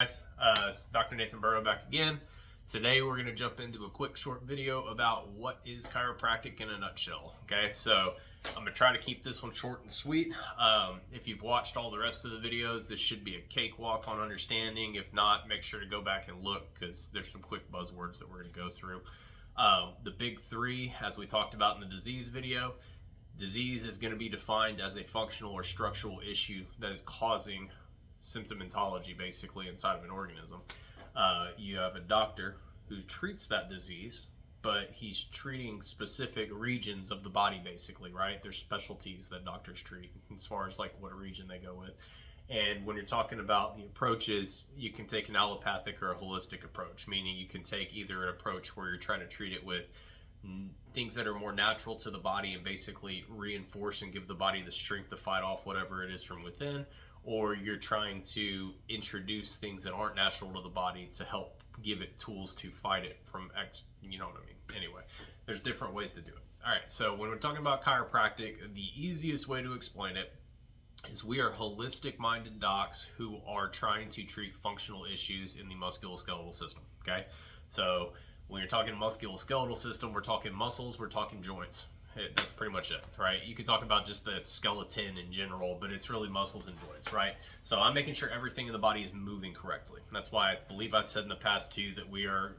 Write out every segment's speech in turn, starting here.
Guys, it's Dr. Nathan Burrow back again. Today we're going to jump into a quick short video about what is chiropractic in a nutshell. Okay, so I'm going to try to keep this one short and sweet. If you've watched all the rest of the videos, this should be a cakewalk on understanding. If not, make sure to go back and look because there's some quick buzzwords that we're going to go through. The big three, as we talked about in the disease video, disease is going to be defined as a functional or structural issue that is causing symptomatology basically inside of an organism. You have a doctor who treats that disease, but he's treating specific regions of the body basically, right? There's specialties that doctors treat as far as like what region they go with. And when you're talking about the approaches, you can take an allopathic or a holistic approach, meaning you can take either an approach where you're trying to treat it with things that are more natural to the body and basically reinforce and give the body the strength to fight off whatever it is from within, or you're trying to introduce things that aren't natural to the body to help give it tools to fight it from you know what I mean? Anyway, there's different ways to do it. All right, so when we're talking about chiropractic, the easiest way to explain it is we are holistic minded docs who are trying to treat functional issues in the musculoskeletal system, okay? So when you're talking musculoskeletal system, we're talking muscles, we're talking joints. That's pretty much it, right? You can talk about just the skeleton in general, but it's really muscles and joints, right? So I'm making sure everything in the body is moving correctly. And that's why I believe I've said in the past too that we're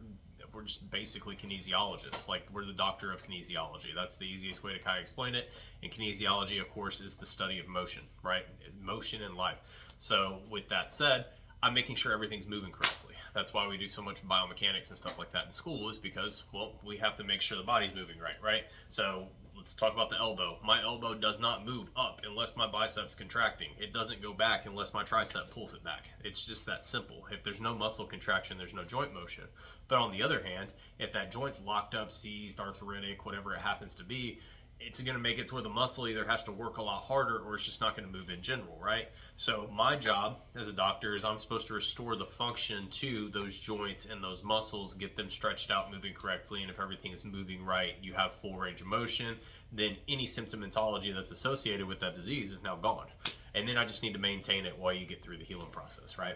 just basically kinesiologists. Like, we're the doctor of kinesiology. That's the easiest way to kind of explain it. And kinesiology, of course, is the study of motion, right? Motion and life. So with that said, I'm making sure everything's moving correctly. That's why we do so much biomechanics and stuff like that in school, is because, well, we have to make sure the body's moving right? So let's talk about the elbow. My elbow does not move up unless my bicep's contracting. It doesn't go back unless my tricep pulls it back. It's just that simple. If there's no muscle contraction, there's no joint motion. But on the other hand, if that joint's locked up, seized, arthritic, whatever it happens to be, it's going to make it to where the muscle either has to work a lot harder or it's just not going to move in general, right? So my job as a doctor is I'm supposed to restore the function to those joints and those muscles, get them stretched out, moving correctly, and if everything is moving right, you have full range of motion, then any symptomatology that's associated with that disease is now gone. And then I just need to maintain it while you get through the healing process, right?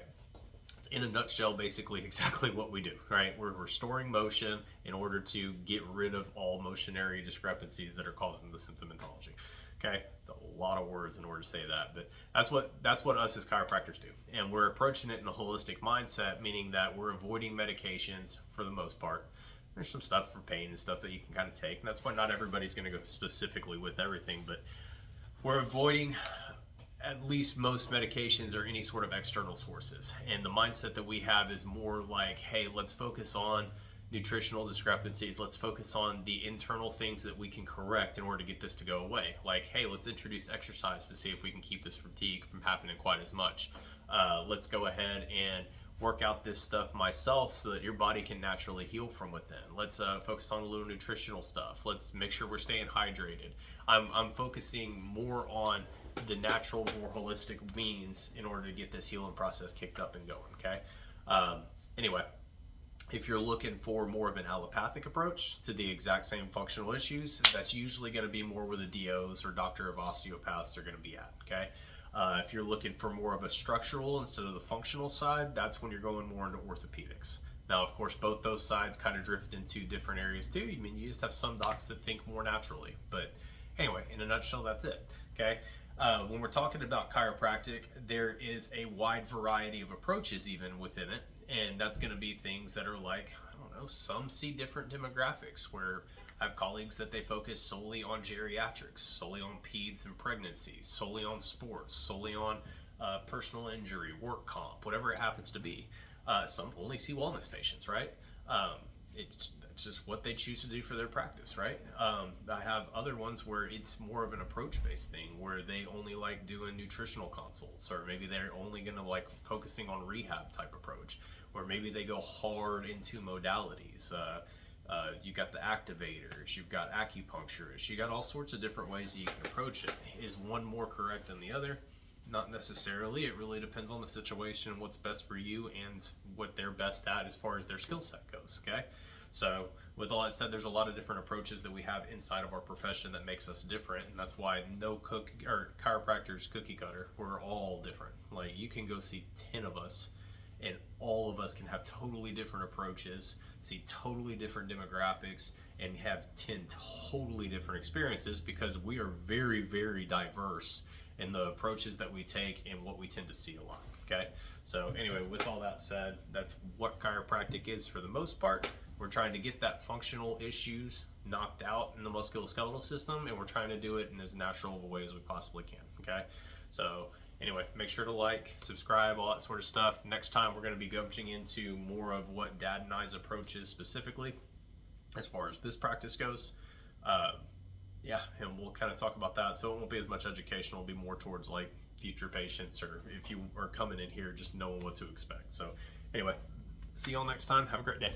In a nutshell, basically exactly what we do, right? We're restoring motion in order to get rid of all motionary discrepancies that are causing the symptomatology. Okay, it's a lot of words in order to say that, but that's what us as chiropractors do, and we're approaching it in a holistic mindset, meaning that we're avoiding medications for the most part. There's some stuff for pain and stuff that you can kind of take, and that's why not everybody's going to go specifically with everything, but we're avoiding at least most medications or any sort of external sources. And the mindset that we have is more like, hey, let's focus on nutritional discrepancies. Let's focus on the internal things that we can correct in order to get this to go away. Like, hey, let's introduce exercise to see if we can keep this fatigue from happening quite as much. Let's go ahead and work out this stuff myself so that your body can naturally heal from within. Let's focus on a little nutritional stuff. Let's make sure we're staying hydrated. I'm focusing more on the natural, more holistic means in order to get this healing process kicked up and going, okay? Anyway, if you're looking for more of an allopathic approach to the exact same functional issues, that's usually going to be more where the DOs or doctor of osteopaths are going to be at, okay? If you're looking for more of a structural instead of the functional side, that's when you're going more into orthopedics. Now, of course, both those sides kind of drift into different areas too. I mean, you just have some docs that think more naturally. But anyway, in a nutshell, that's it, okay? When we're talking about chiropractic, there is a wide variety of approaches even within it, and that's going to be things that are like, I don't know, some see different demographics, where I have colleagues that they focus solely on geriatrics, solely on peds and pregnancies, solely on sports, solely on personal injury, work comp, whatever it happens to be. Some only see wellness patients, right? It's just what they choose to do for their practice, right? I have other ones where it's more of an approach-based thing, where they only like doing nutritional consults, or maybe they're only going to like focusing on rehab type approach, or maybe they go hard into modalities. You've got the activators, you've got acupuncturists, you got all sorts of different ways you can approach it. Is one more correct than the other? Not necessarily. It really depends on the situation, what's best for you, and what they're best at as far as their skill set goes, okay? So with all that said, there's a lot of different approaches that we have inside of our profession that makes us different, and that's why no chiropractor's cookie cutter. We're all different. Like, you can go see 10 of us and of us can have totally different approaches, see totally different demographics, and have 10 totally different experiences because we are very, very diverse in the approaches that we take and what we tend to see a lot. Okay, so anyway, with all that said, that's what chiropractic is for the most part. We're trying to get that functional issues knocked out in the musculoskeletal system, and we're trying to do it in as natural of a way as we possibly can. Okay, so anyway, make sure to like, subscribe, all that sort of stuff. Next time we're going to be going into more of what Dad and I's approach is specifically as far as this practice goes. Yeah, and we'll kind of talk about that. So it won't be as much educational, it'll be more towards like future patients, or if you are coming in here just knowing what to expect. So anyway, see y'all next time. Have a great day.